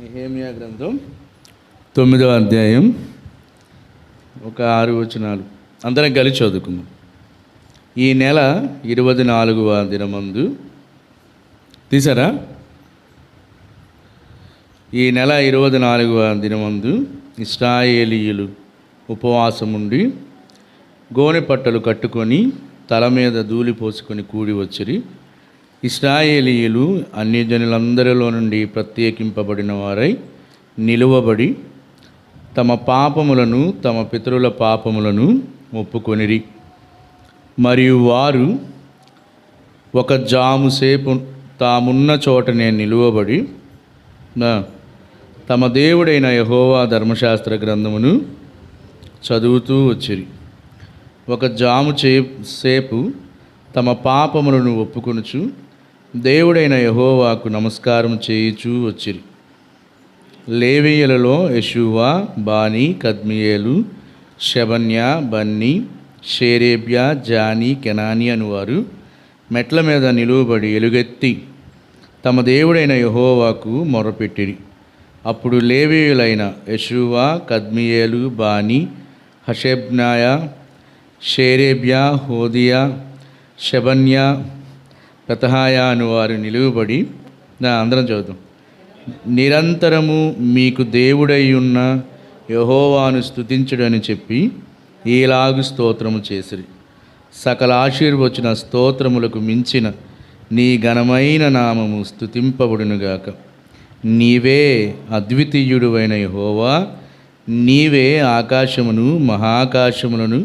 నెహెమ్యా గ్రంథం 9వ అధ్యాయం 6 వచనాలు అందరం కలిసి చదువుకుందాం. ఈ నెల 24వ దినమందు తీసారా? ఈ నెల 24వ దినమందు ఇశ్రాయేలీయులు ఉపవాసముండి గోనె పట్టలు కట్టుకొని తల మీద ధూళి పోసుకొని కూడి వచ్చిరి. ఇశ్రాయేలీయులు అన్యజనులందరిలో నుండి ప్రత్యేకింపబడిన వారై నిలువబడి తమ పాపములను తమ పితరుల పాపములను ఒప్పుకొనిరి. మరియు వారు ఒక జాము సేపు తామున్న చోటనే నిలువబడి తమ దేవుడైన యెహోవా ధర్మశాస్త్ర గ్రంథమును చదువుతూ వచ్చిరి. ఒక జాము సేపు తమ పాపములను ఒప్పుకొనుచు దేవుడైన యెహోవాకు నమస్కారం చేయుచూ వచ్చిరి. లేవీయులలో యెషూవ, బానీ, కద్మియేలు, షెబన్య, బన్నీ, షేరేబ్య, జానీ, కెనానీ అనువారు మెట్ల మీద నిలువబడి ఎలుగెత్తి తమ దేవుడైన యెహోవాకు మొరపెట్టిరి. అప్పుడు లేవీయులైన యెషూవ, కద్మియేలు, బానీ, హషెబ్నాయ, షేరేబ్య, హోదియా, షెబన్య, పెతహాయ అనువారు నిలువబడి అందరం చదువుతాం. నిరంతరము మీకు దేవుడై ఉన్న యెహోవాను స్తుతించుడని చెప్పి ఈలాగు స్తోత్రము చేసిరి. సకల ఆశీర్వచన స్తోత్రములకు మించిన నీ ఘనమైన నామము స్తుతింపబడునుగాక. నీవే అద్వితీయుడువైన యెహోవా, నీవే ఆకాశమును మహాకాశములను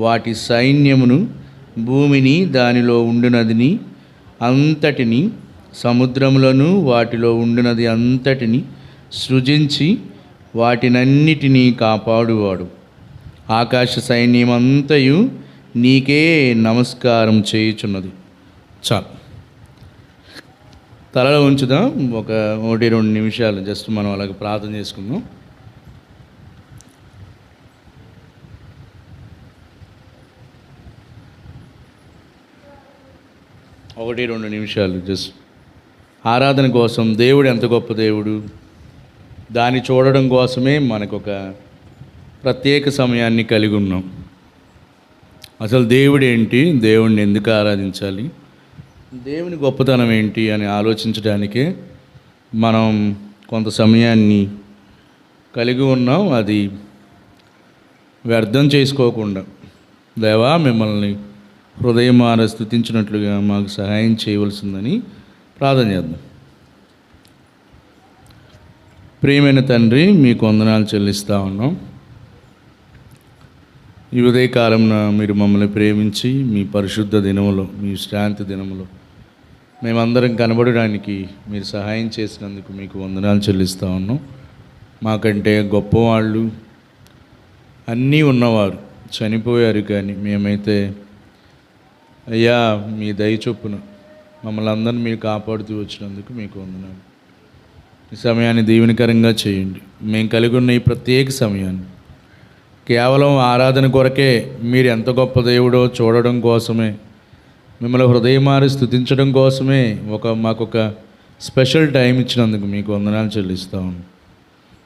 వాటి సైన్యమును భూమిని దానిలో ఉండునదిని అంతటిని సముద్రములను వాటిలో ఉండునది అంతటిని సృజించి వాటినన్నిటినీ కాపాడువాడు. ఆకాశ సైన్యమంతయు నీకే నమస్కారం చేయుచున్నది. చాలు, తలలో ఉంచుదాం. 1-2 నిమిషాలు జస్ట్ మనం అలాగ ప్రార్థన చేసుకుందాం. ఒకటి 2 నిమిషాలు జస్ట్ ఆరాధన కోసం. దేవుడు ఎంత గొప్ప దేవుడు, దాన్ని చూడడం కోసమే మనకు ఒక ప్రత్యేక సమయాన్ని కలిగి ఉన్నాం. అసలు దేవుడు ఏంటి, దేవుడిని ఎందుకు ఆరాధించాలి, దేవుని గొప్పతనం ఏంటి అని ఆలోచించడానికే మనం కొంత సమయాన్ని కలిగి ఉన్నాం. అది వ్యర్థం చేసుకోకుండా దేవా మిమ్మల్ని హృదయమార స్తుతించినట్లుగా మాకు సహాయం చేయవలసిందని ప్రార్థన చేద్దాం. ప్రియమైన తండ్రి, మీకు వందనాలు చెల్లిస్తూ ఉన్నాం. ఈ ఉదయకాలంలో మీరు మమ్మల్ని ప్రేమించి మీ పరిశుద్ధ దినములో, మీ శాంతి దినములో మేమందరం కనబడడానికి మీరు సహాయం చేసినందుకు మీకు వందనాలు చెల్లిస్తూ ఉన్నాం. మాకంటే గొప్పవాళ్ళు అన్నీ ఉన్నవారు చనిపోయారు, కానీ మేమైతే అయ్యా మీ దయ చొప్పున మమ్మల్ని అందరినీ మీరు కాపాడుతూ వచ్చినందుకు మీకు వందనాలు. ఈ సమయాన్ని దీవెనకరంగా చేయండి. మేము కలిగి ఉన్న ఈ ప్రత్యేక సమయాన్ని కేవలం ఆరాధన కొరకే, మీరు ఎంత గొప్ప దేవుడో చూడడం కోసమే, మిమ్మల్ని హృదయమారి స్తుతించడం కోసమే మాకొక స్పెషల్ టైం ఇచ్చినందుకు మీకు వందనాలు చెల్లిస్తాము.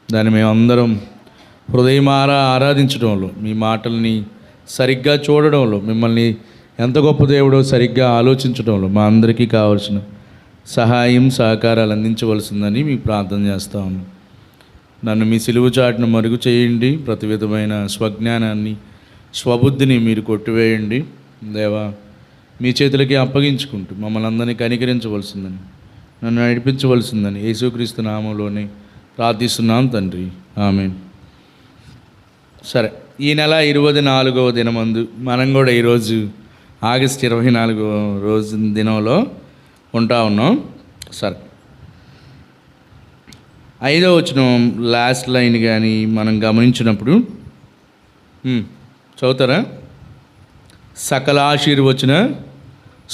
దాన్ని మేమందరం హృదయమార ఆరాధించడంలో, మీ మాటల్ని సరిగ్గా చూడడంలో, మిమ్మల్ని ఎంత గొప్ప దేవుడో సరిగ్గా ఆలోచించడంలో మా అందరికీ కావాల్సిన సహాయం సహకారాలు అందించవలసిందని మీకు ప్రార్థన చేస్తా ఉన్నాను. నన్ను మీ సిలువ చాటును మరుగు చేయండి. ప్రతి విధమైన స్వజ్ఞానాన్ని, స్వబుద్ధిని మీరు కొట్టివేయండి. దేవా, మీ చేతులకి అప్పగించుకుంటూ మమ్మల్ని అందరినీ కనికరించవలసిందని, నన్ను నడిపించవలసిందని యేసుక్రీస్తు నామంలోనే ప్రార్థిస్తున్నాం తండ్రి, ఆమేన్. సరే, ఈ నెల 24వ దినమందు మనం కూడా ఈరోజు ఆగస్టు 24వ రోజు దినంలో ఉంటా ఉన్నాం. సరే, 5వ వచనం లాస్ట్ లైన్ కానీ మనం గమనించినప్పుడు చదువుతారా? సకల ఆశీర్వచన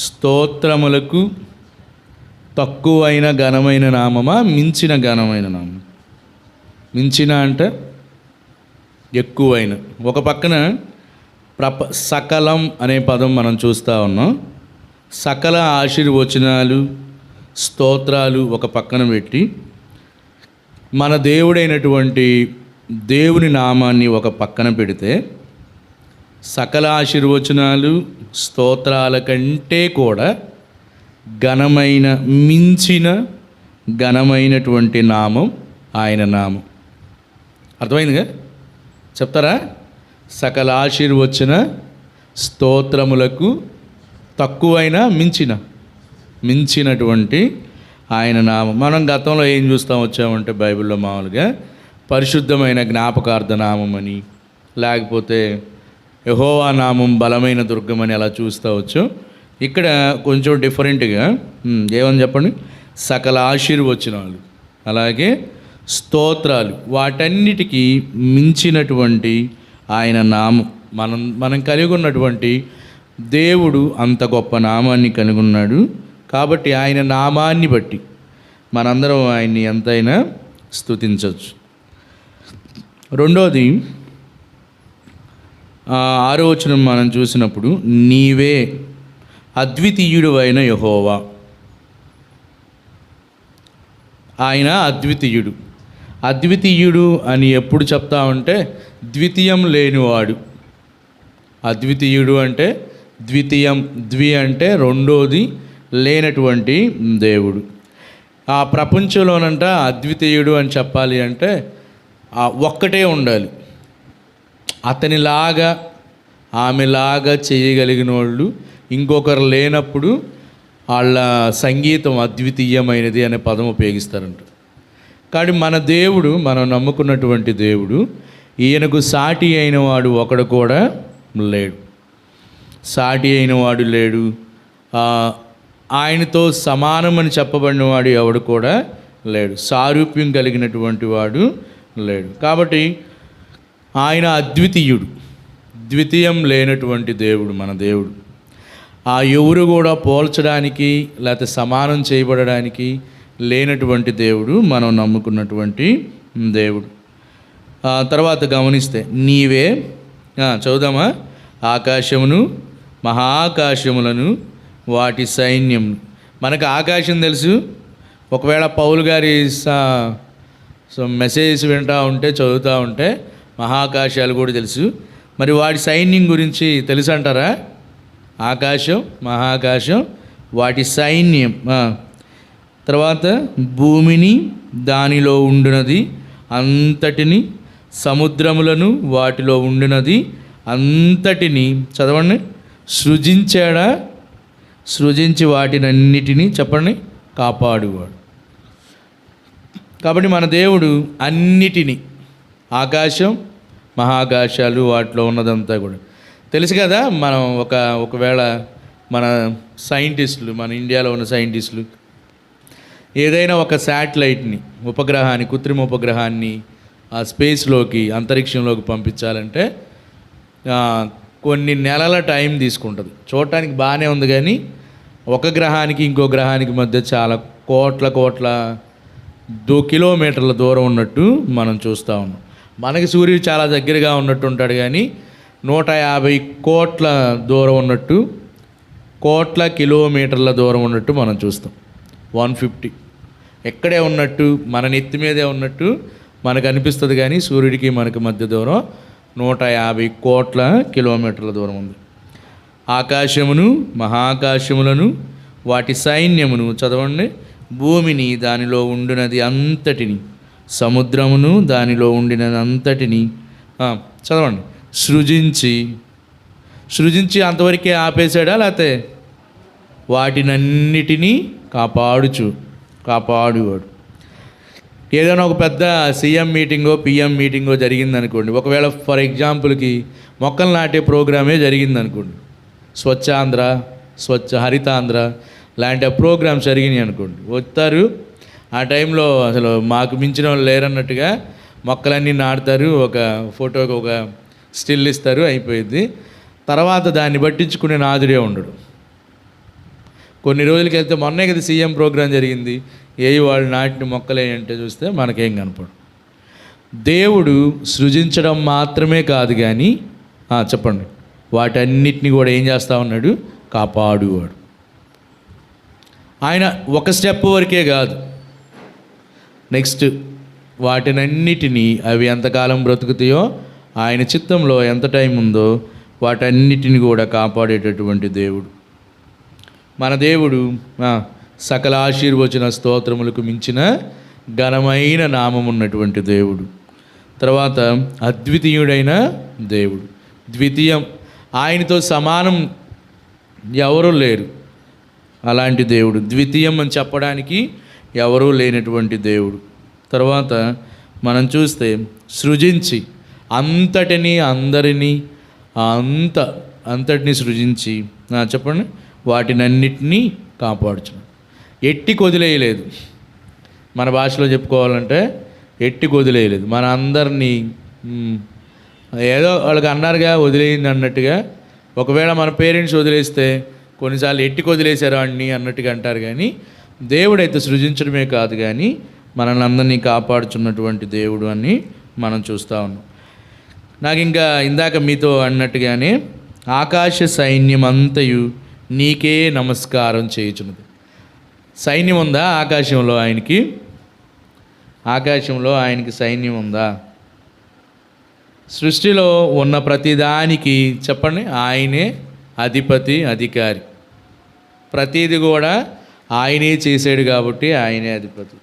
స్తోత్రములకు తక్కువైన ఘనమైన నామమా, మించిన ఘనమైన నామం? మించిన అంటే ఎక్కువైన. ఒక పక్కన సకలం అనే పదం మనం చూస్తూ ఉన్నాం. సకల ఆశీర్వచనాలు స్తోత్రాలు ఒక పక్కన పెట్టి మన దేవుడైనటువంటి దేవుని నామాన్ని ఒక పక్కన పెడితే సకల ఆశీర్వచనాలు స్తోత్రాల కంటే కూడా ఘనమైన మించిన ఘనమైనటువంటి నామం ఆయన నామం. అర్థమైందిగా? చెప్తారా? సకల ఆశీర్వచన స్తోత్రములకు తక్కువైన మించినటువంటి ఆయన నామం. మనం గతంలో ఏం చూస్తాం వచ్చామంటే బైబిల్లో మామూలుగా పరిశుద్ధమైన జ్ఞాపకార్థ నామం అని, లేకపోతే యెహోవా నామం బలమైన దుర్గం అని అలా చూస్తూ వచ్చు. ఇక్కడ కొంచెం డిఫరెంట్గా ఏమని చెప్పండి, సకల ఆశీర్వచనాలు అలాగే స్తోత్రాలు వాటన్నిటికీ మించినటువంటి ఆయన నామం. మనం కలిగి ఉన్నటువంటి దేవుడు అంత గొప్ప నామాన్ని కలిగి ఉన్నాడు. కాబట్టి ఆయన నామాన్ని బట్టి మనందరం ఆయన్ని ఎంతైనా స్తుతించవచ్చు. రెండోది 6వ వచనం మనం చూసినప్పుడు, నీవే అద్వితీయుడు అయిన యెహోవా. ఆయన అద్వితీయుడు. అద్వితీయుడు అని ఎప్పుడు చెప్తా ఉంటే ద్వితీయం లేనివాడు. అద్వితీయుడు అంటే ద్వితీయం, అంటే రెండోది లేనటువంటి దేవుడు. ఆ ప్రపంచంలోనంట అద్వితీయుడు అని చెప్పాలి అంటే ఒక్కటే ఉండాలి. అతనిలాగా ఆమెలాగా చేయగలిగిన వాళ్ళు ఇంకొకరు లేనప్పుడు వాళ్ళ సంగీతం అద్వితీయమైనది అనే పదం ఉపయోగిస్తారంట. కానీ మన దేవుడు, మనం నమ్ముకున్నటువంటి దేవుడు, ఈయనకు సాటి అయిన వాడు ఒకడు కూడా లేడు. సాటి అయిన వాడు లేడు. ఆయనతో సమానమని చెప్పబడిన వాడు ఎవడు కూడా లేడు. సారూప్యం కలిగినటువంటి వాడు లేడు. కాబట్టి ఆయన అద్వితీయుడు, ద్వితీయం లేనటువంటి దేవుడు మన దేవుడు. ఎవరు కూడా పోల్చడానికి లేకపోతే సమానం చేయబడడానికి లేనటువంటి దేవుడు మనం నమ్ముకున్నటువంటి దేవుడు. తర్వాత గమనిస్తే, నీవే చదువుదామా, ఆకాశమును మహాకాశములను వాటి సైన్యం. మనకు ఆకాశం తెలుసు. ఒకవేళ పౌలు గారి మెసేజ్ వింటూ ఉంటే, చదువుతూ ఉంటే మహాకాశాలు కూడా తెలుసు. మరి వాటి సైన్యం గురించి తెలుసు అంటారా? ఆకాశం, మహాకాశం, వాటి సైన్యం. తర్వాత భూమిని దానిలో ఉండినది అంతటిని, సముద్రములను వాటిలో ఉండినది అంతటిని, చదవండి, సృజించాడా? సృజించి వాటినన్నిటినీ చెప్పండి కాపాడువాడు. కాబట్టి మన దేవుడు అన్నిటినీ, ఆకాశం మహాకాశాలు వాటిలో ఉన్నదంతా కూడా తెలుసు కదా. మనం ఒకవేళ మన సైంటిస్టులు, మన ఇండియాలో ఉన్న సైంటిస్టులు ఏదైనా ఒక శాటిలైట్ని, ఉపగ్రహాన్ని, కృత్రిమ ఉపగ్రహాన్ని ఆ స్పేస్లోకి, అంతరిక్షంలోకి పంపించాలంటే కొన్ని నెలల టైం తీసుకుంటుంది. చూడటానికి బాగానే ఉంది కానీ ఒక గ్రహానికి ఇంకో గ్రహానికి మధ్య చాలా కోట్ల కిలోమీటర్ల దూరం ఉన్నట్టు మనం చూస్తూ ఉన్నాం. మనకి సూర్యుడు చాలా దగ్గరగా ఉన్నట్టు ఉంటాడు కానీ 150 కోట్ల దూరం ఉన్నట్టు, కోట్ల కిలోమీటర్ల దూరం ఉన్నట్టు మనం చూస్తాం. 150 ఎక్కడే ఉన్నట్టు, మన నెత్తి మీదే ఉన్నట్టు మనకు అనిపిస్తుంది కానీ సూర్యుడికి మనకి మధ్య దూరం 150 కోట్ల కిలోమీటర్ల దూరం ఉంది. ఆకాశమును మహాకాశములను వాటి సైన్యమును, చదవండి, భూమిని దానిలో ఉండినది అంతటిని, సముద్రమును దానిలో ఉండినది అంతటిని, చదవండి, సృజించి అంతవరకే ఆపేశాడా? లేకపోతే వాటినన్నిటినీ కాపాడువాడు. ఏదైనా ఒక పెద్ద సీఎం మీటింగో పిఎం మీటింగో జరిగిందనుకోండి, ఒకవేళ ఫర్ ఎగ్జాంపుల్కి మొక్కలు నాటే ప్రోగ్రామే జరిగిందనుకోండి, స్వచ్ఛాంధ్ర, స్వచ్ఛ హరితాంధ్ర లాంటి ప్రోగ్రామ్స్ జరిగినాయి అనుకోండి, వస్తారు. ఆ టైంలో అసలు మాకు మించిన వాళ్ళు లేరన్నట్టుగా మొక్కలన్నీ నాటుతారు, ఒక ఫోటోకి ఒక స్టిల్ ఇస్తారు, అయిపోయింది. తర్వాత దాన్ని పట్టించుకునే నాదుడే ఉండడు. కొన్ని రోజులకి వెళ్తే, మొన్నే కదా సీఎం ప్రోగ్రాం జరిగింది, వాళ్ళు నాటిన మొక్కలే అంటే చూస్తే మనకేం కనపడు. దేవుడు సృజించడం మాత్రమే కాదు కానీ చెప్పండి, వాటన్నిటిని కూడా ఏం చేస్తూ ఉన్నాడు? కాపాడువాడు. ఆయన ఒక స్టెప్ వరకే కాదు, నెక్స్ట్ వాటినన్నిటినీ అవి ఎంతకాలం బ్రతుకుతాయో ఆయన చిత్తంలో ఎంత టైం ఉందో వాటన్నిటిని కూడా కాపాడేటటువంటి దేవుడు మన దేవుడు. సకల ఆశీర్వచన స్తోత్రములకు మించిన ఘనమైన నామం ఉన్నటువంటి దేవుడు. తర్వాత అద్వితీయుడైన దేవుడు, ద్వితీయం, ఆయనతో సమానం ఎవరూ లేరు. అలాంటి దేవుడు ద్వితీయం అని చెప్పడానికి ఎవరూ లేనటువంటి దేవుడు. తర్వాత మనం చూస్తే సృజించి అంతటినీ అందరినీ అంతటినీ సృజించి చెప్పండి వాటినన్నిటినీ కాపాడుచున్నాడు. ఎట్టి కొదిలేయలేదు. మన భాషలో చెప్పుకోవాలంటే ఎట్టి కొదిలేయలేదు. మన అందరినీ ఏదో వాళ్ళకి అన్నారుగా వదిలేయింది అన్నట్టుగా. ఒకవేళ మన పేరెంట్స్ వదిలేస్తే కొన్నిసార్లు ఎట్టి కొదిలేశారు వాడిని అన్నట్టుగా అంటారు. కానీ దేవుడైతే సృజించడమే కాదు కానీ మనల్ని అందరినీ కాపాడుచున్నటువంటి దేవుడు అని మనం చూస్తూ ఉన్నాం. నాకు ఇంకా ఇందాక మీతో అన్నట్టుగానే ఆకాశ సైన్యం అంతయు నీకే నమస్కారం చేయుచున్నది. సైన్యం ఉందా ఆకాశంలో? ఆకాశంలో ఆయనకి సైన్యం ఉందా? సృష్టిలో ఉన్న ప్రతిదానికి చెప్పండి ఆయనే అధిపతి, అధికారి. ప్రతిది కూడా ఆయనే చేసాడు కాబట్టి ఆయనే అధిపతి.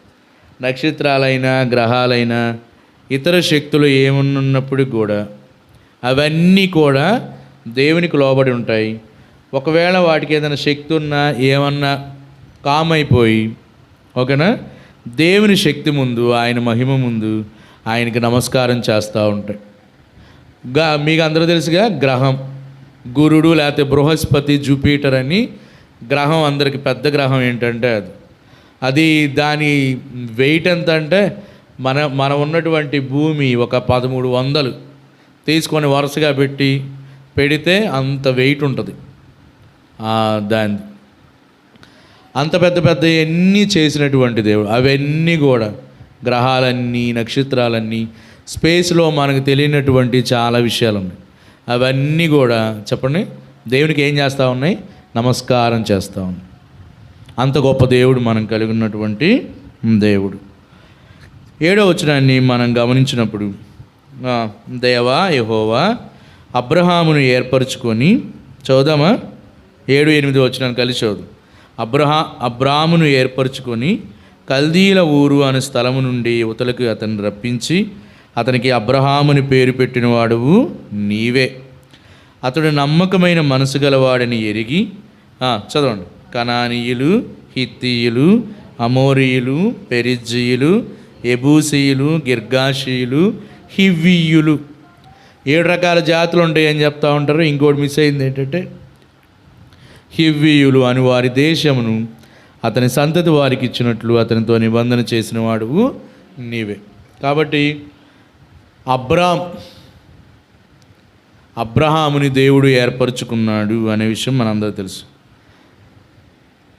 నక్షత్రాలైనా గ్రహాలైనా ఇతర శక్తులు ఏమున్నప్పుడు కూడా అవన్నీ కూడా దేవునికి లోబడి ఉంటాయి. ఒకవేళ వాటికి ఏదైనా శక్తి ఉన్నా ఏమన్నా కామైపోయి ఓకేనా, దేవుని శక్తి ముందు, ఆయన మహిమ ముందు ఆయనకి నమస్కారం చేస్తూ ఉంటాయి. మీకు అందరూ తెలుసుగా, గ్రహం గురుడు లేకపోతే బృహస్పతి, జూపిటర్ అని గ్రహం, అందరికి పెద్ద గ్రహం ఏంటంటే అది దాని వెయిట్ ఎంత అంటే మన ఉన్నటువంటి భూమి ఒక 1300 తీసుకొని వరుసగా పెడితే అంత వెయిట్ ఉంటుంది. దాని అంత పెద్ద ఎన్ని చేసినటువంటి దేవుడు. అవన్నీ కూడా గ్రహాలన్నీ, నక్షత్రాలన్నీ, స్పేస్లో మనకు తెలియనటువంటి చాలా విషయాలు ఉన్నాయి. అవన్నీ కూడా చెప్పండి దేవునికి ఏం చేస్తూ ఉన్నాయి? నమస్కారం చేస్తూ ఉన్నాయి. అంత గొప్ప దేవుడు మనం కలిగి ఉన్నటువంటి దేవుడు. 7వ వచనాన్ని మనం గమనించినప్పుడు, దేవా యెహోవా అబ్రహామును ఏర్పరచుకొని, చదువుదామా? 7-8 వచనాన్ని కలిసి చదువు. అబ్రామును ఏర్పరచుకొని కల్దీల ఊరు అనే స్థలము నుండి యువతలకు అతన్ని రప్పించి అతనికి అబ్రహాముని పేరు పెట్టిన వాడువు నీవే. అతడు నమ్మకమైన మనసు గలవాడని ఎరిగి, చదవండి, కనానీయులు, హిత్తీయులు, అమోరీయులు, పెరిజ్జీయులు, ఎబూసీయులు, గిర్గాషీయులు, హివ్వీయులు, 7 రకాల జాతులు ఉంటాయి అని చెప్తా ఉంటారు. ఇంకోటి మిస్ అయింది ఏంటంటే హివ్వీయులు అని వారి దేశమును అతని సంతతి వారికి ఇచ్చినట్లు అతనితో నిబంధన చేసిన వాడువు నీవే. కాబట్టి అబ్రహాముని దేవుడు ఏర్పరచుకున్నాడు అనే విషయం మనందరూ తెలుసు.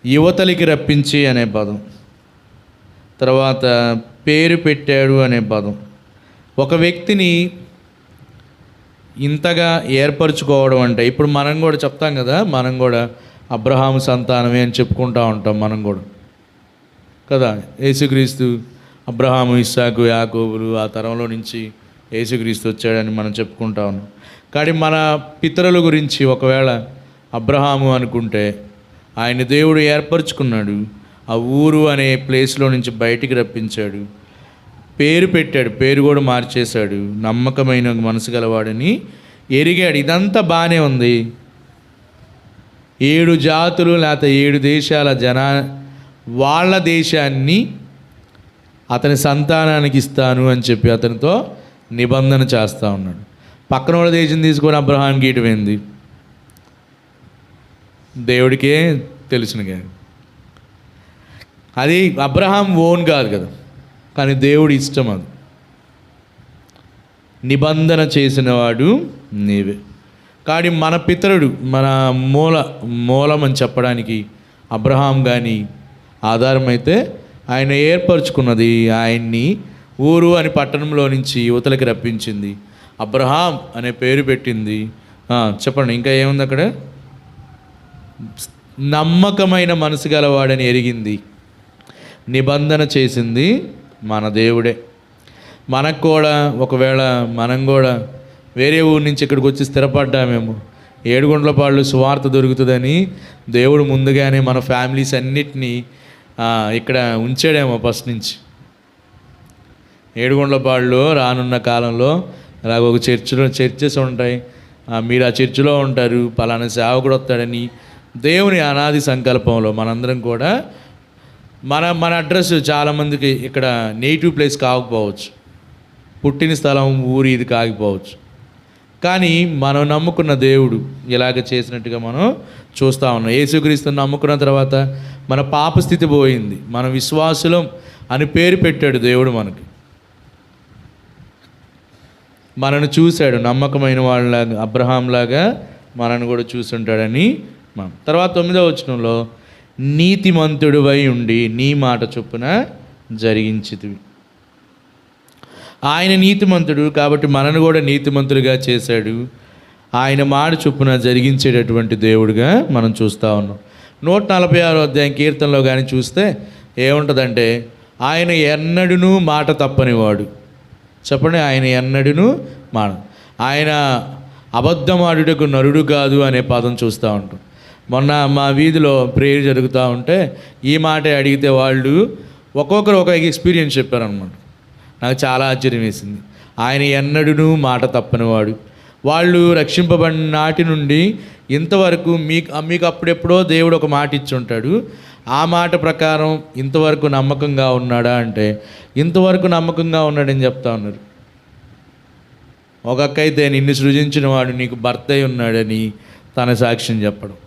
యువతలికి రప్పించి అనే పదం, తర్వాత పేరు పెట్టాడు అనే పదం. ఒక వ్యక్తిని ఇంతగా ఏర్పరచుకోవడం అంటే, ఇప్పుడు మనం కూడా చెప్తాం కదా, మనం కూడా అబ్రహాము సంతానమే అని చెప్పుకుంటూ ఉంటాం మనం కూడా కదా. యేసుక్రీస్తు అబ్రహాము, ఇస్సాకు, యాకోబులు ఆ తరంలో నుంచి యేసుక్రీస్తు వచ్చాడని మనం చెప్పుకుంటా ఉన్నాం. కానీ మన పితరుల గురించి ఒకవేళ అబ్రహాము అనుకుంటే, ఆయన దేవుడు ఏర్పరచుకున్నాడు, ఆ ఊరు అనే ప్లేస్లో నుంచి బయటికి రప్పించాడు, పేరు పెట్టాడు, పేరు కూడా మార్చేశాడు, నమ్మకమైన మనసు గలవాడని ఎరిగాడు. ఇదంతా బాగానే ఉంది. 7 జాతులు లేకపోతే 7 దేశాల వాళ్ళ దేశాన్ని అతని సంతానానికి ఇస్తాను అని చెప్పి అతనితో నిబంధన చేస్తూ ఉన్నాడు. పక్కన వాళ్ళ దేశం తీసుకొని అబ్రహాంకి ఇటువైంది, దేవుడికే తెలుసును. కానీ అది అబ్రహాం ఓన్ కాదు కదా, కానీ దేవుడి ఇష్టం. అది నిబంధన చేసినవాడు నీవే. కానీ మన పితరుడు, మన మూలం అని చెప్పడానికి అబ్రహాం కానీ ఆధారమైతే, ఆయన ఏర్పరచుకున్నది, ఆయన్ని ఊరు అని పట్టణంలో నుంచి యువతలకి రప్పించింది, అబ్రహాం అనే పేరు పెట్టింది. చెప్పండి ఇంకా ఏముంది అక్కడ? నమ్మకమైన మనసు గలవాడని ఎరిగింది, నిబంధన చేసింది మన దేవుడే. మనకు కూడా ఒకవేళ మనం కూడా వేరే ఊరి నుంచి ఇక్కడికి వచ్చి స్థిరపడ్డామేమో, ఏడుగుండ్లపాళ్ళు సువార్త దొరుకుతుందని దేవుడు ముందుగానే మన ఫ్యామిలీస్ అన్నిటినీ ఇక్కడ ఉంచాడేమో ఫస్ట్ నుంచి. ఏడుగుండ్లపాడులో రానున్న కాలంలో అలాగ ఒక చర్చెస్ ఉంటాయి, మీరు ఆ చర్చిలో ఉంటారు, పలానా సేవకుడు వస్తాడని దేవుని అనాది సంకల్పంలో మనందరం కూడా మన అడ్రస్ చాలామందికి ఇక్కడ నేటివ్ ప్లేస్ కాకపోవచ్చు, పుట్టిన స్థలం ఊరి ఇది కాకపోవచ్చు, కానీ మనం నమ్ముకున్న దేవుడు ఇలాగ చేసినట్టుగా మనం చూస్తూ ఉన్నాం. యేసుక్రీస్తుని నమ్ముకున్న తర్వాత మన పాప స్థితి పోయింది, మన విశ్వాసులం అని పేరు పెట్టాడు దేవుడు మనకి. మనను చూశాడు, నమ్మకమైన వాళ్ళలాగా అబ్రహాంలాగా మనను కూడా చూసుంటాడని మనం. తర్వాత 9వ వచనంలో నీతిమంతుడివై ఉండి నీ మాట చొప్పున జరిగించితివి. ఆయన నీతిమంతుడు కాబట్టి మనను కూడా నీతిమంతుడిగా చేశాడు. ఆయన మాట చొప్పున జరిగించేటటువంటి దేవుడిగా మనం చూస్తూ ఉన్నాం. 146వ అధ్యాయం కీర్తనలో కానీ చూస్తే ఏముంటుందంటే, ఆయన ఎన్నడూనూ మాట తప్పనివాడు. చెప్పండి, ఆయన ఎన్నడూనూ ఆయన అబద్ధమాడుటకు నరుడు కాదు అనే పదం చూస్తూ ఉంటాం. మొన్న మా వీధిలో ప్రేయర్ జరుగుతూ ఉంటే ఈ మాటే అడిగితే వాళ్ళు ఒక్కొక్కరు ఒక ఎక్స్పీరియన్స్ చెప్పారనమాట. నాకు చాలా ఆశ్చర్యం వేసింది. ఆయన ఎన్నడూనూ మాట తప్పనివాడు. వాళ్ళు రక్షింపబడిన నాటి నుండి ఇంతవరకు మీకు అప్పుడెప్పుడో దేవుడు ఒక మాట ఇచ్చి ఉంటాడు, ఆ మాట ప్రకారం ఇంతవరకు నమ్మకంగా ఉన్నాడా అంటే ఇంతవరకు నమ్మకంగా ఉన్నాడని చెప్తా ఉన్నారు. ఒక అక్క అయితే నిన్ను సృజించిన వాడు నీకు భర్త అయి ఉన్నాడని తన సాక్ష్యం చెప్పడం.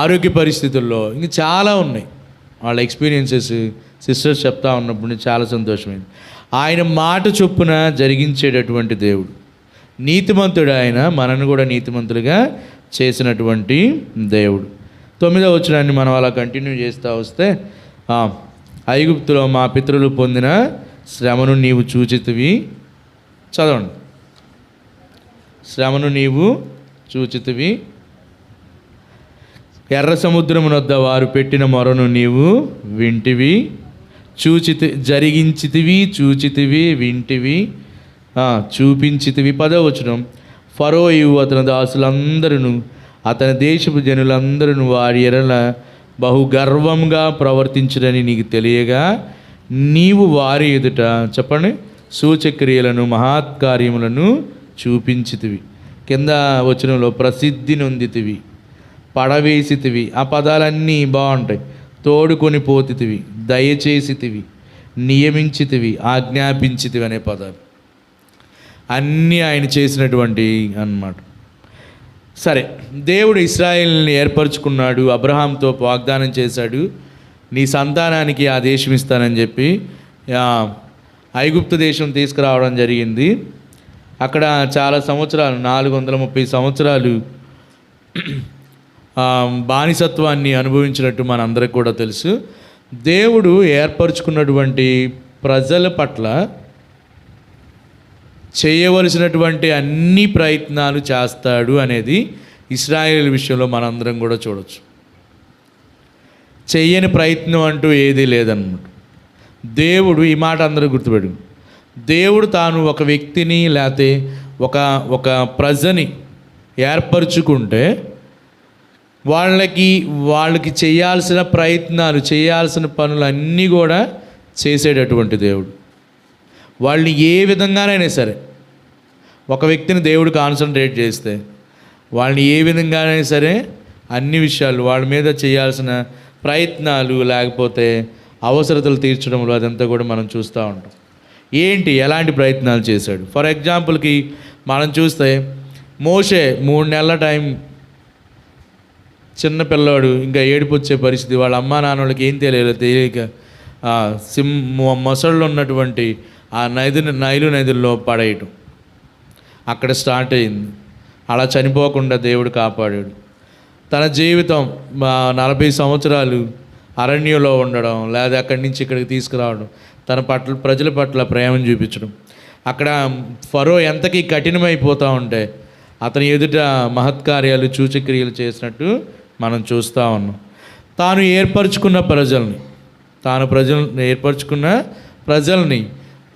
ఆరోగ్య పరిస్థితుల్లో ఇంక చాలా ఉన్నాయి వాళ్ళ ఎక్స్పీరియన్సెస్ సిస్టర్స్ చెప్తా ఉన్నప్పుడు చాలా సంతోషమైంది. ఆయన మాట చొప్పున జరిగించేటటువంటి దేవుడు, నీతిమంతుడు ఆయన, మనను కూడా నీతిమంతులుగా చేసినటువంటి దేవుడు. 9వ వచనాన్ని మనం అలా కంటిన్యూ చేస్తూ వస్తే, ఐగుప్తులో మా పితరులు పొందిన శ్రమను నీవు చూచితివి. చదవండి. శ్రమను నీవు చూచితివి, ఎర్ర సముద్రమునొద్ద వారు పెట్టిన మొరను నీవు వింటివి, జరిగించితివి, చూచితివి, వింటివి, చూపించితివి. 10వ వచనం, ఫరోయు అతని దాసులందరూ అతని దేశపు జనులందరూ వారి ఎడల బహుగర్వంగా ప్రవర్తించడని నీకు తెలియగా నీవు వారి ఎదుట, చెప్పండి, సూచక్రియలను మహత్కార్యములను చూపించితివి. కింద వచనంలో ప్రసిద్ధి నొందితివి, పడవేసితివి. ఆ పదాలన్నీ బాగుంటాయి. తోడుకొని పోతితివి, దయచేసితివి, నియమించితివి, ఆజ్ఞాపించితివి అనే పదాలు అన్నీ ఆయన చేసినటువంటి అన్నమాట. సరే, దేవుడు ఇశ్రాయేలుని ఏర్పరచుకున్నాడు, అబ్రహాంతో వాగ్దానం చేశాడు, నీ సంతానానికి ఆ దేశం ఇస్తానని చెప్పి ఐగుప్తు దేశం తీసుకురావడం జరిగింది. అక్కడ చాలా సంవత్సరాలు, 430 సంవత్సరాలు బానిసత్వాన్ని అనుభవించినట్టు మనందరికి కూడా తెలుసు. దేవుడు ఏర్పరచుకున్నటువంటి ప్రజల పట్ల చేయవలసినటువంటి అన్ని ప్రయత్నాలు చేస్తాడు అనేది ఇశ్రాయేలు విషయంలో మనందరం కూడా చూడవచ్చు. చెయ్యని ప్రయత్నం అంటూ ఏదీ లేదన్నమాట. దేవుడు, ఈ మాట అందరూ గుర్తుపెట్టు, దేవుడు తాను ఒక వ్యక్తిని లేకపోతే ఒక ప్రజని ఏర్పరచుకుంటే వాళ్ళకి చేయాల్సిన ప్రయత్నాలు, చేయాల్సిన పనులు అన్నీ కూడా చేసేటటువంటి దేవుడు. వాళ్ళని ఏ విధంగానైనా సరే, ఒక వ్యక్తిని దేవుడు కాన్సన్ట్రేట్ చేస్తే వాళ్ళని ఏ విధంగానైనా సరే అన్ని విషయాలు వాళ్ళ మీద చేయాల్సిన ప్రయత్నాలు లేకపోతే అవసరతలు తీర్చడంలో అదంతా కూడా మనం చూస్తూ ఉంటాం. ఎలాంటి ప్రయత్నాలు చేశాడు? ఫర్ ఎగ్జాంపుల్కి మనం చూస్తే మోషే 3 నెలల టైం, చిన్న పిల్లాడు, ఇంకా ఏడుపు వచ్చే పరిస్థితి, వాళ్ళ అమ్మా నాన్నలకి ఏం తెలియక మొసళ్ళు ఉన్నటువంటి ఆ నైలు నదుల్లో పడేయటం అక్కడ స్టార్ట్ అయింది. అలా చనిపోకుండా దేవుడు కాపాడాడు. తన జీవితం 40 సంవత్సరాలు అరణ్యంలో ఉండడం, లేదా అక్కడి నుంచి ఇక్కడికి తీసుకురావడం, తన ప్రజల పట్ల ప్రేమను చూపించడం, అక్కడ ఫరో ఎంతకీ కఠినమైపోతూ ఉంటే అతని ఎదుట మహత్కార్యాలు, సూచక్రియలు చేసినట్టు మనం చూస్తూ ఉన్నాం. తాను ఏర్పరచుకున్న ప్రజల్ని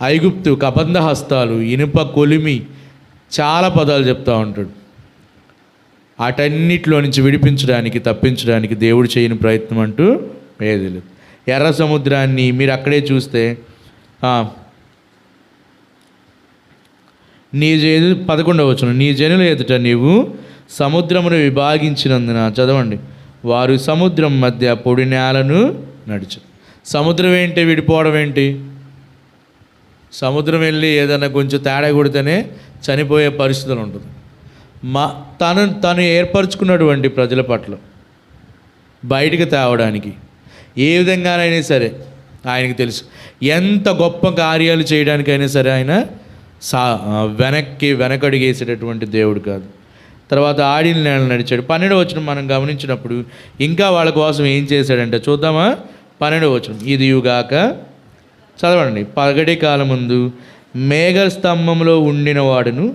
ఐగుప్తు, కబంధ హస్తాలు, ఇనుప కొలిమి, చాలా పదాలు చెప్తూ ఉంటాడు. వాటన్నిటిలో నుంచి విడిపించడానికి, తప్పించడానికి దేవుడు చేయని ప్రయత్నం అంటూ ఏది లేదు. ఎర్ర సముద్రాన్ని మీరు అక్కడే చూస్తే నీ 11వ వచనం, నీ జనుల ఎదుట నీవు సముద్రమును విభాగించినందున, చదవండి, వారు సముద్రం మధ్య పొడి నేలను నడిచారు. సముద్రం ఏంటి, విడిపోవడం ఏంటి? సముద్రం వెళ్ళి ఏదైనా కొంచెం తేడా కొడితేనే చనిపోయే పరిస్థితులు ఉంటుంది. తను ఏర్పరచుకున్నటువంటి ప్రజల పట్ల బయటికి తేవడానికి ఏ విధంగానైనా సరే ఆయనకి తెలుసు. ఎంత గొప్ప కార్యాలు చేయడానికైనా సరే ఆయన వెనకడిగేసేటటువంటి దేవుడు కాదు. తర్వాత ఆడిన నేల నడిచాడు. 12వ వచనం మనం గమనించినప్పుడు ఇంకా వాళ్ళ కోసం ఏం చేశాడంటే చూద్దామా. 12వ వచనం, ఇదియుగాక, చదవండి, పగటి కాలమందు మేఘస్తంభంలో ఉండిన వాడును,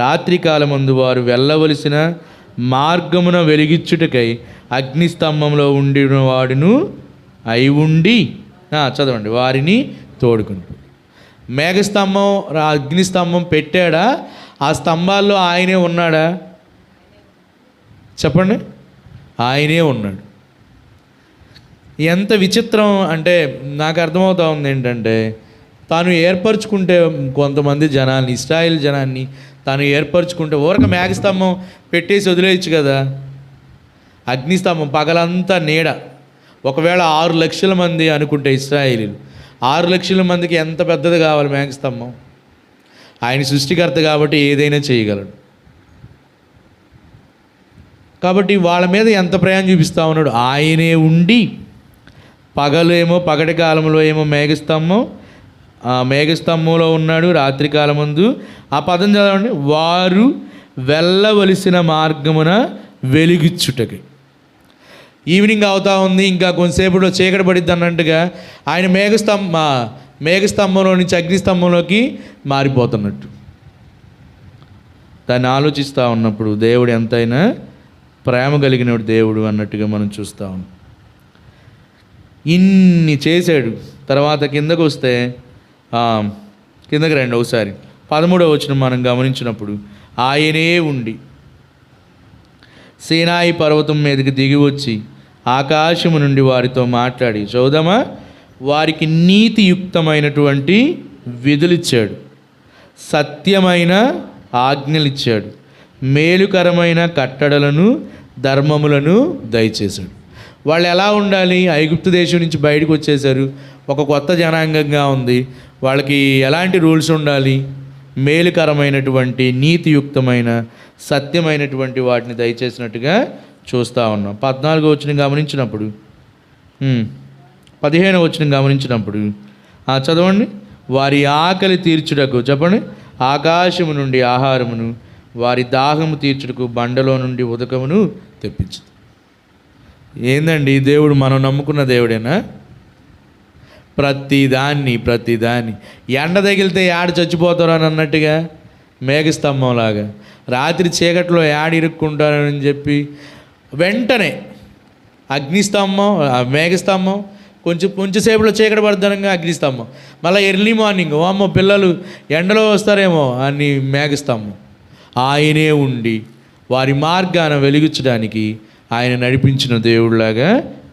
రాత్రి కాలమందు వారు వెళ్ళవలసిన మార్గమున వెలిగించుటకై అగ్నిస్తంభంలో ఉండిన వాడును అయి ఉండి, చదవండి, వారిని తోడుకుంటు. మేఘస్తంభం, అగ్నిస్తంభం పెట్టాడా? ఆ స్తంభాల్లో ఆయనే ఉన్నాడా? చెప్పండి. ఆయనే ఉన్నాడు. ఎంత విచిత్రం అంటే నాకు అర్థమవుతా ఉంది ఏంటంటే, తాను ఏర్పరచుకుంటే కొంతమంది జనాల్ని, ఇశ్రాయేల్ జనాన్ని తాను ఏర్పరచుకుంటే ఊరక మేఘస్తంభం పెట్టేసి వదిలేయచ్చు కదా. అగ్నిస్తంభం పగలంతా నీడ. ఒకవేళ 6 లక్షల మంది అనుకుంటే ఇశ్రాయేలీలు, 6 లక్షల మందికి ఎంత పెద్దది కావాలి మేఘస్తంభం? ఆయన సృష్టికర్త కాబట్టి ఏదైనా చేయగలడు. కాబట్టి వాళ్ళ మీద ఎంత ప్రేమ చూపిస్తూ ఉన్నాడు. ఆయనే ఉండి పగలేమో, పగటి కాలంలో ఏమో మేఘస్తంభంలో ఉన్నాడు, రాత్రి కాలమందు, ఆ పదం చదవండి, వారు వెళ్ళవలసిన మార్గమున వెలిగిచ్చుటకి. ఈవినింగ్ అవుతా ఉంది, ఇంకా కొంతసేపులో చీకటి పడిద్ది అన్నట్టుగా ఆయన మేఘస్తంభంలో నుంచి అగ్నిస్తంభంలోకి మారిపోతున్నట్టు. దాన్ని ఆలోచిస్తూ ఉన్నప్పుడు దేవుడు ఎంతైనా ప్రేమ కలిగిన దేవుడు అన్నట్టుగా మనం చూస్తూ ఉన్నాం. ఇన్ని చేశాడు. తర్వాత కిందకు వస్తే, కిందకి రండి ఒకసారి. 13వ వచనం మనం గమనించినప్పుడు, ఆయనే ఉండి సీనాయి పర్వతం మీదకి దిగి వచ్చి ఆకాశము నుండి వారితో మాట్లాడి, చూద్దామా, వారికి నీతియుక్తమైనటువంటి విధులిచ్చాడు, సత్యమైన ఆజ్ఞలిచ్చాడు, మేలుకరమైన కట్టడలను, ధర్మములను దయచేశాడు. వాళ్ళు ఎలా ఉండాలి? ఐగుప్తు దేశం నుంచి బయటకు వచ్చేసారు, ఒక కొత్త జనాంగంగా ఉంది. వాళ్ళకి ఎలాంటి రూల్స్ ఉండాలి? మేలుకరమైనటువంటి, నీతియుక్తమైన, సత్యమైనటువంటి వాటిని దయచేసినట్టుగా చూస్తూ ఉన్నాం. 14వ వచనం గమనించినప్పుడు, 15వ వచనం గమనించినప్పుడు చదవండి, వారి ఆకలి తీర్చుటకు, చెప్పండి, ఆకాశము నుండి ఆహారమును, వారి దాహము తీర్చుటకు బండలో నుండి ఉదకమును తెప్పించు. ఏందండి దేవుడు? మనం నమ్ముకున్న దేవుడేనా? ప్రతిదాన్ని ఎండ తగిలితే యాడ చచ్చిపోతారు అని అన్నట్టుగా మేఘస్తంభంలాగా రాత్రి చీకట్లో యాడ ఇరుక్కుంటారని చెప్పి వెంటనే అగ్నిస్తంభం, మేఘస్తంభం, కొంచెంసేపులో చీకటి పడతానంగా అగ్నిస్తంభం, మళ్ళీ ఎర్లీ మార్నింగ్ అమ్మో పిల్లలు ఎండలో వస్తారేమో అని మేఘస్తంభం. ఆయనే ఉండి వారి మార్గాన వెలిగించడానికి ఆయన నడిపించిన దేవుడిలాగా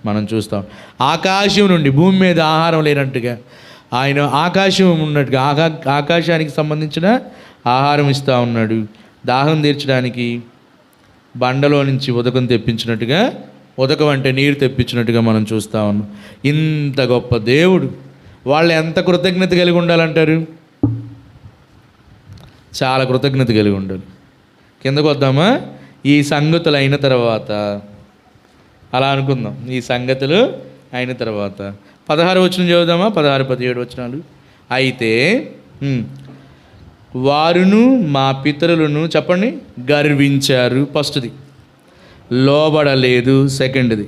మనం చూస్తాం. ఆకాశం నుండి, భూమి మీద ఆహారం లేనట్టుగా ఆయన ఆకాశం ఉన్నట్టుగా ఆకాశానికి సంబంధించిన ఆహారం ఇస్తూ ఉన్నాడు. దాహం తీర్చడానికి బండలో నుంచి ఉదకం తెప్పించినట్టుగా, ఉదకం అంటే నీరు తెప్పించినట్టుగా మనం చూస్తూ ఉన్నాం. ఇంత గొప్ప దేవుడు, వాళ్ళు ఎంత కృతజ్ఞత కలిగి ఉండాలంటారు? చాలా కృతజ్ఞత కలిగి ఉండాలి. కిందకు వద్దామా? ఈ సంగతులు అయిన తర్వాత, అలా అనుకుందాం, ఈ సంగతులు అయిన తర్వాత 16వ వచనం చదువుదామా? 16, 17 వచనాలు. అయితే వారును మా పితరులను, చెప్పండి, గర్వించారు. ఫస్ట్ది లోబడలేదు, సెకండ్ది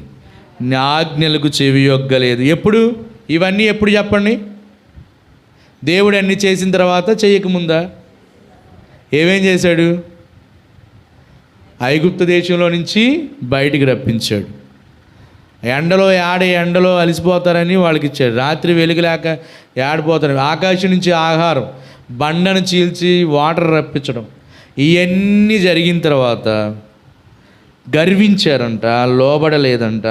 ఆజ్ఞలకు చెవియొగ్గలేదు. ఎప్పుడు? ఇవన్నీ ఎప్పుడు చెప్పండి? దేవుడు అన్నీ చేసిన తర్వాత, చేయకముందా? ఏమేం చేశాడు? ఐగుప్తు దేశంలో నుంచి బయటికి రప్పించాడు. ఎండలో అలసిపోతారని వాళ్ళకి ఇచ్చాడు. రాత్రి వెలుగు లేక ఏడిపోతారు. ఆకాశం నుంచి ఆహారం, బండను చీల్చి వాటర్ రప్పించడం, ఇవన్నీ జరిగిన తర్వాత గర్వించారంట, లోబడలేదంట,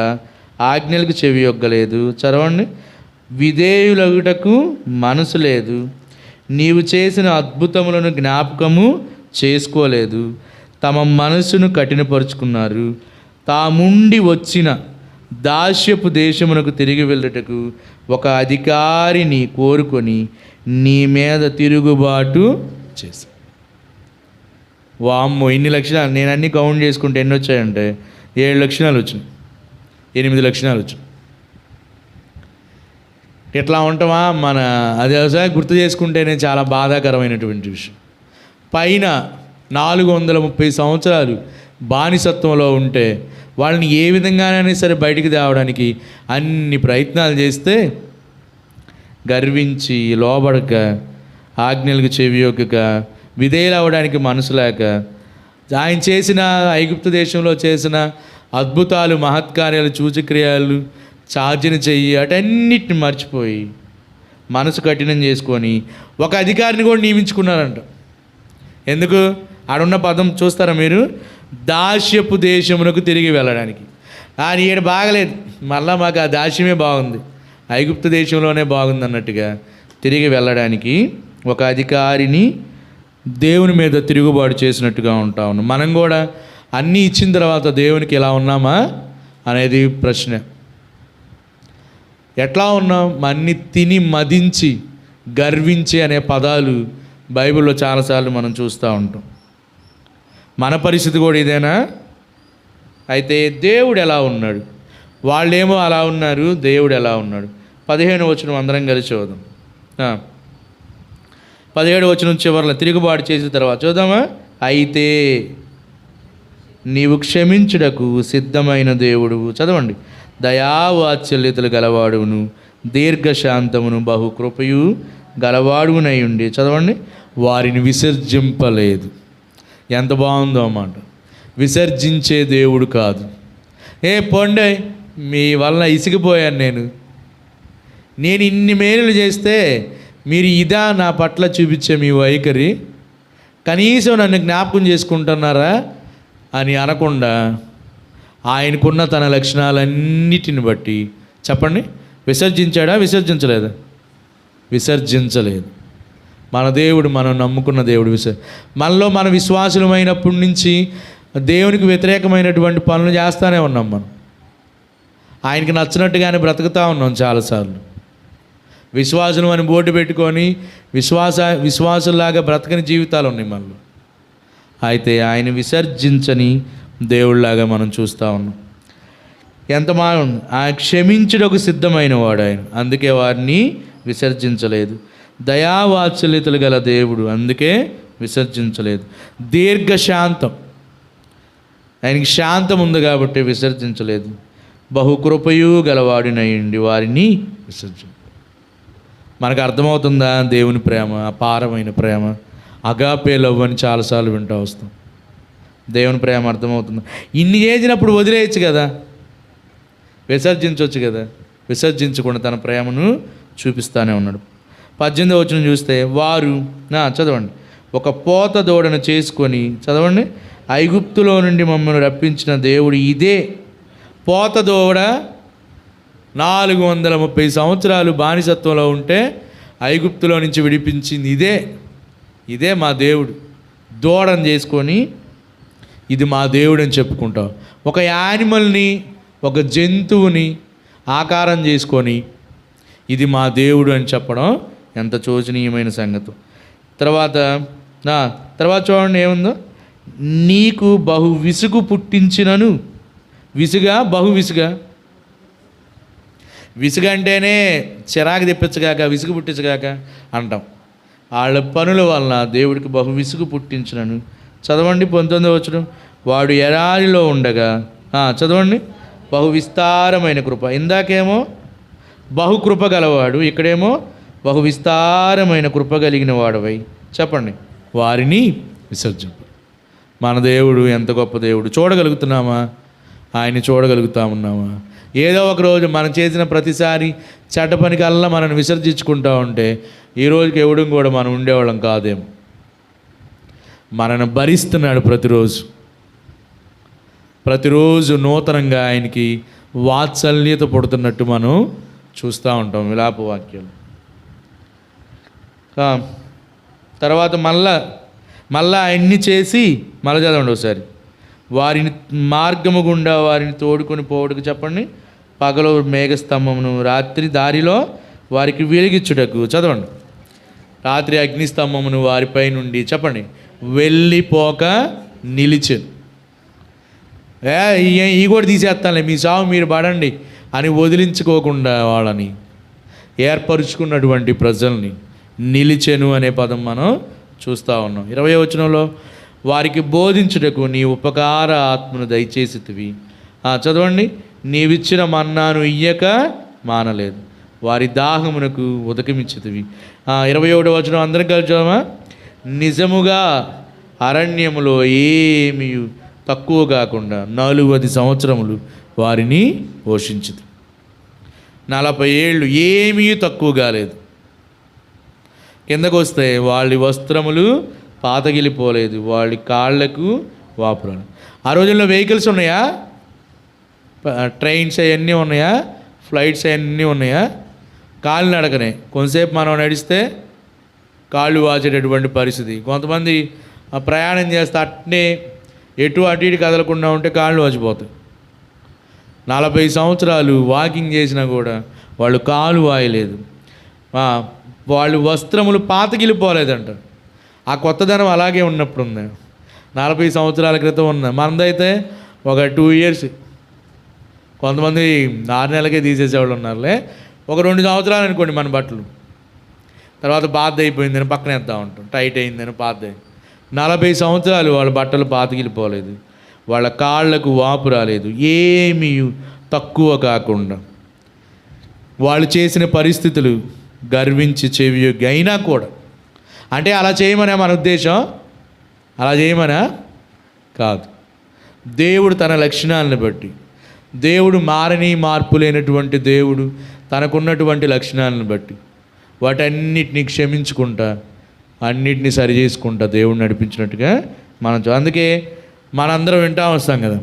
ఆజ్ఞలకు చెవి యొగ్గలేదు. చదవండి. విధేయులగుటకు మనసు లేదు, నీవు చేసిన అద్భుతములను జ్ఞాపకము చేసుకోలేదు, తమ మనసును కఠినపరుచుకున్నారు, తాముండి వచ్చిన దాస్యపు దేశమునకు తిరిగి వెళ్ళుటకు ఒక అధికారిని కోరుకొని నీ మీద తిరుగుబాటు చేశారు. వామ్మో, ఇన్ని లక్షణాలు. నేను అన్నీ కౌంట్ చేసుకుంటే ఎన్ని వచ్చాయంటే 7 లక్షణాలు వచ్చినాయి, 8 లక్షణాలు వచ్చినాయి. ఎట్లా ఉంటామా మన అది వ్యవసాయం గుర్తు చేసుకుంటేనే చాలా బాధాకరమైనటువంటి విషయం. పైన 430 సంవత్సరాలు బానిసత్వంలో ఉంటే వాళ్ళని ఏ విధంగానైనా సరే బయటికి తేవడానికి అన్ని ప్రయత్నాలు చేస్తే గర్వించి లోబడక, ఆజ్ఞలకు చెవియొగ్గక, విధేయులు అవ్వడానికి మనసు లేక, ఆయన చేసిన ఐగుప్తు దేశంలో చేసిన అద్భుతాలు, మహత్కార్యాలు, సూచక్రియాలు, చాచిన చెయ్యి అటన్నిటిని మర్చిపోయి మనసు కఠినం చేసుకొని ఒక అధికారిని కూడా నియమించుకున్నారంట. ఎందుకు? ఆడున్న పదం చూస్తారా మీరు? దాస్యపు దేశమునకు తిరిగి వెళ్ళడానికి. ఈడ బాగలేదు, మళ్ళా మాకు ఆ దాస్యమే బాగుంది, ఐగుప్తు దేశంలోనే బాగుంది అన్నట్టుగా తిరిగి వెళ్ళడానికి ఒక అధికారిని దేవుని మీద తిరుగుబాటు చేసినట్టుగా ఉంటా ఉన్నాం. మనం కూడా అన్నీ ఇచ్చిన తర్వాత దేవునికి ఎలా ఉన్నామా అనేది ప్రశ్న. ఎట్లా ఉన్నాం? అన్ని తిని మదించి గర్వించి అనే పదాలు బైబిల్లో చాలాసార్లు మనం చూస్తూ ఉంటాం. మన పరిస్థితి కూడా ఇదేనా? అయితే దేవుడు ఎలా ఉన్నాడు? వాళ్ళేమో అలా ఉన్నారు, దేవుడు ఎలా ఉన్నాడు? 15వ వచనం అందరం కలిసి చూద్దాం. 17వ వచనం చివరిలో తిరుగుబాటు చేసిన తర్వాత చూద్దామా? అయితే నీవు క్షమించుటకు సిద్ధమైన దేవుడువు. చదవండి. దయావాత్సల్యతలు గలవాడును, దీర్ఘశాంతమును, బహుకృపయు గలవాడునై ఉండి. చదవండి. వారిని విసర్జింపలేదు. ఎంత బాగుందో అన్నమాట. విసర్జించే దేవుడు కాదు. పొండే మీ వలన ఇసిగిపోయాను, నేను ఇన్ని మేలులు చేస్తే మీరు ఇదా నా పట్ల చూపించే మీ వైఖరి, కనీసం నన్ను జ్ఞాపకం చేసుకుంటున్నారా అని అనకుండా ఆయనకున్న తన లక్షణాలన్నిటిని బట్టి చెప్పండి, విసర్జించాడా? విసర్జించలేదా? విసర్జించలేదు. మన దేవుడు, మనం నమ్ముకున్న దేవుడు మనలో మన విశ్వాసులమైనప్పటి నుంచి దేవునికి వ్యతిరేకమైనటువంటి పనులు చేస్తూనే ఉన్నాం. మనం ఆయనకి నచ్చినట్టుగానే బ్రతుకుతూ ఉన్నాం. చాలాసార్లు విశ్వాసులు అని బోర్డు పెట్టుకొని విశ్వాసులాగా బ్రతకని జీవితాలు ఉన్నాయి మనలో. అయితే ఆయన విసర్జించని దేవుళ్ళలాగా మనం చూస్తూ ఉన్నాం. ఎంత బాగుంది. ఆ క్షమించుటకు సిద్ధమైన వాడు ఆయన, అందుకే వారిని విసర్జించలేదు. దయావాత్సల్యతలు గల దేవుడు, అందుకే విసర్జించలేదు. దీర్ఘశాంతం, ఆయనకి శాంతం ఉంది కాబట్టి విసర్జించలేదు. బహుకృపయు గలవాడినయ్యండి వారిని విసర్జించ. మనకు అర్థమవుతుందా దేవుని ప్రేమ? అపారమైన ప్రేమ, అగాపే లవ్ అని చాలాసార్లు వింటూ వస్తాం. దేవుని ప్రేమ అర్థమవుతుందా? ఇన్ని చేసినప్పుడు వదిలేయచ్చు కదా, విసర్జించవచ్చు కదా. విసర్జించకుండా తన ప్రేమను చూపిస్తూనే ఉన్నాడు. 18వ వచనం చూస్తే వారు చదవండి. ఒక పోత దూడను చేసుకొని, చదవండి, ఐగుప్తులో నుండి మమ్మల్ని రప్పించిన దేవుడు ఇదే. పోత దూడ 430 సంవత్సరాలు బానిసత్వంలో ఉంటే ఐగుప్తులో నుంచి విడిపించింది ఇదే మా దేవుడు. దూడను చేసుకొని ఇది మా దేవుడు అని చెప్పుకుంటాం. ఒక యానిమల్ని, ఒక జంతువుని ఆకారం చేసుకొని ఇది మా దేవుడు అని చెప్పడం ఎంత శోచనీయమైన సంగతి. తర్వాత చూడండి ఏముందో. నీకు బహు విసుగు పుట్టించినను. బహు విసుగు అంటేనే చిరాకు తెప్పించగాక, విసుగు పుట్టించగాక అంటాం. వాళ్ళ పనుల వలన దేవుడికి బహు విసుగు పుట్టించినను. చదవండి 19వ వచనం. వాడు ఎడారిలో ఉండగా, చదవండి, బహు విస్తారమైన కృప. ఇందాకేమో బహుకృప గలవాడు, ఇక్కడేమో బహు విస్తారమైన కృప కలిగిన వాడవై. చెప్పండి, వారిని విసర్జింపు. మన దేవుడు ఎంత గొప్ప దేవుడు. చూడగలుగుతున్నామా? ఆయన్ని చూడగలుగుతా ఉన్నామా? ఏదో ఒక రోజు మనం చేసిన ప్రతిసారి చెడ్డ పనికల్లా మనల్ని విసర్జించుకుంటూ ఉంటే ఈ రోజుకి ఎవడం కూడా మనం ఉండేవాళ్ళం కాదేమో. మనను భరిస్తున్నాడు ప్రతిరోజు నూతనంగా ఆయనకి వాత్సల్యత పుడుతున్నట్టు మనం చూస్తూ ఉంటాం విలాప వాక్యాలు. తర్వాత మళ్ళా ఆయన్ని చేసి మళ్ళీ చదవండి ఒకసారి. వారిని మార్గము గుండా వారిని తోడుకొని పోవడానికి చెప్పండి. పగలు మేఘస్తంభమును, రాత్రి దారిలో వారికి వెలిగించుటకు. చదవండి. రాత్రి అగ్నిస్తంభమును వారిపై నుండి చెప్పండి వెళ్ళిపోక నిలిచెను. ఈ కూడా తీసేస్తానులే, మీ సాగు మీరు పడండి అని వదిలించుకోకుండా వాళ్ళని ఏర్పరుచుకున్నటువంటి ప్రజల్ని నిలిచెను అనే పదం మనం చూస్తూ ఉన్నాం. 20వ వచనంలో వారికి బోధించుటకు నీ ఉపకార ఆత్మను దయచేసితివి. చదవండి. నీవిచ్చిన మన్నాను ఇయ్యక మానలేదు, వారి దాహమునకు ఉదకమిచ్చితివి. 21వ వచనం అందరం కలిసామా? నిజముగా అరణ్యములో ఏమీ తక్కువ కాకుండా 40 సంవత్సరములు వారిని పోషించింది. 40 ఏళ్ళు ఏమీ తక్కువ కాలేదు. కిందకు వస్తే వాళ్ళ వస్త్రములు పాతగిలిపోలేదు, వాళ్ళ కాళ్లకు వాపురాలు. ఆ రోజుల్లో వెహికల్స్ ఉన్నాయా? ట్రైన్స్ అవన్నీ ఉన్నాయా? ఫ్లైట్స్ అవన్నీ ఉన్నాయా? కాళ్ళు నడకనే. కొంతసేపు మనం నడిస్తే కాళ్ళు వాచేటటువంటి పరిస్థితి. కొంతమంది ప్రయాణం చేస్తే అట్నే అటు ఇటు కదలకుండా ఉంటే కాళ్ళు వాచిపోతాయి. 40 సంవత్సరాలు వాకింగ్ చేసినా కూడా వాళ్ళు కాలు వాయలేదు. వాళ్ళు వస్త్రములు పాతగిలిపోలేదంట. ఆ కొత్తదనం అలాగే ఉన్నప్పుడు ఉంది. 40 సంవత్సరాల క్రితం ఉన్న మనదైతే ఒక 2 years, కొంతమంది 6 నెలలకే తీసేసేవాళ్ళు ఉన్నారులే. ఒక 2 సంవత్సరాలు అనుకోండి మన బట్టలు, తర్వాత పాత అయిపోయిందని పక్కన వేస్తూ ఉంటాం, టైట్ అయిందని పాత. 40 సంవత్సరాలు వాళ్ళ బట్టలు పాతగిలిపోలేదు, వాళ్ళ కాళ్లకు వాపు రాలేదు, ఏమీ తక్కువ కాకుండా. వాళ్ళు చేసిన పరిస్థితులు గర్వించి చెవియొగ్గి అయినా కూడా, అంటే అలా చేయమనే మన ఉద్దేశం, అలా చేయమనా కాదు. దేవుడు తన లక్షణాలను బట్టి, దేవుడు మార్పు లేనటువంటి దేవుడు తనకున్నటువంటి లక్షణాలను బట్టి వాటన్నిటిని క్షమించుకుంటా, అన్నిటినీ సరి చేసుకుంటా దేవుడు నడిపించినట్టుగా మనం. అందుకే మనందరం వింటూ వస్తాం కదా,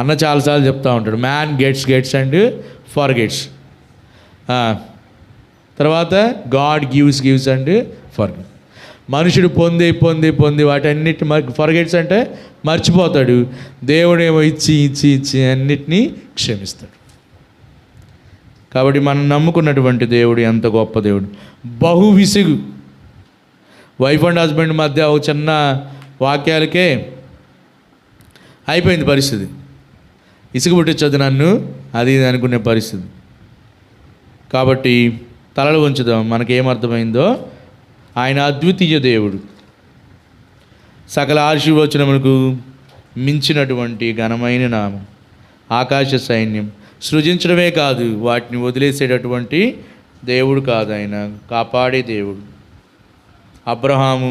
అన్న చాలాసార్లు చెప్తూ ఉంటాడు, మ్యాన్ గెట్స్ అండ్ ఫర్గెట్స్. తర్వాత గాడ్ గివ్స్ అండ్ ఫర్గెట్. మనుషుడు పొంది వాటన్నిటి ఫర్గెట్స్ అంటే మర్చిపోతాడు. దేవుడేమో ఇచ్చి అన్నిటినీ క్షమిస్తాడు. కాబట్టి మనం నమ్ముకున్నటువంటి దేవుడు ఎంత గొప్ప దేవుడు. బహు విసుగు. వైఫ్ అండ్ హస్బెండ్ మధ్య ఒక చిన్న వాక్యాలకే అయిపోయింది పరిస్థితి. ఇసుగు పుట్టించదు నన్ను, అది అనుకునే పరిస్థితి. కాబట్టి తలలు ఉంచుదాం. మనకేమర్థమైందో, ఆయన అద్వితీయ దేవుడు, సకల ఆశీర్వచనములకు మించినటువంటి ఘనమైన నామం, ఆకాశ సైన్యం సృజించడమే కాదు వాటిని వదిలేసేటటువంటి దేవుడు కాదు, ఆయన కాపాడే దేవుడు. అబ్రహాము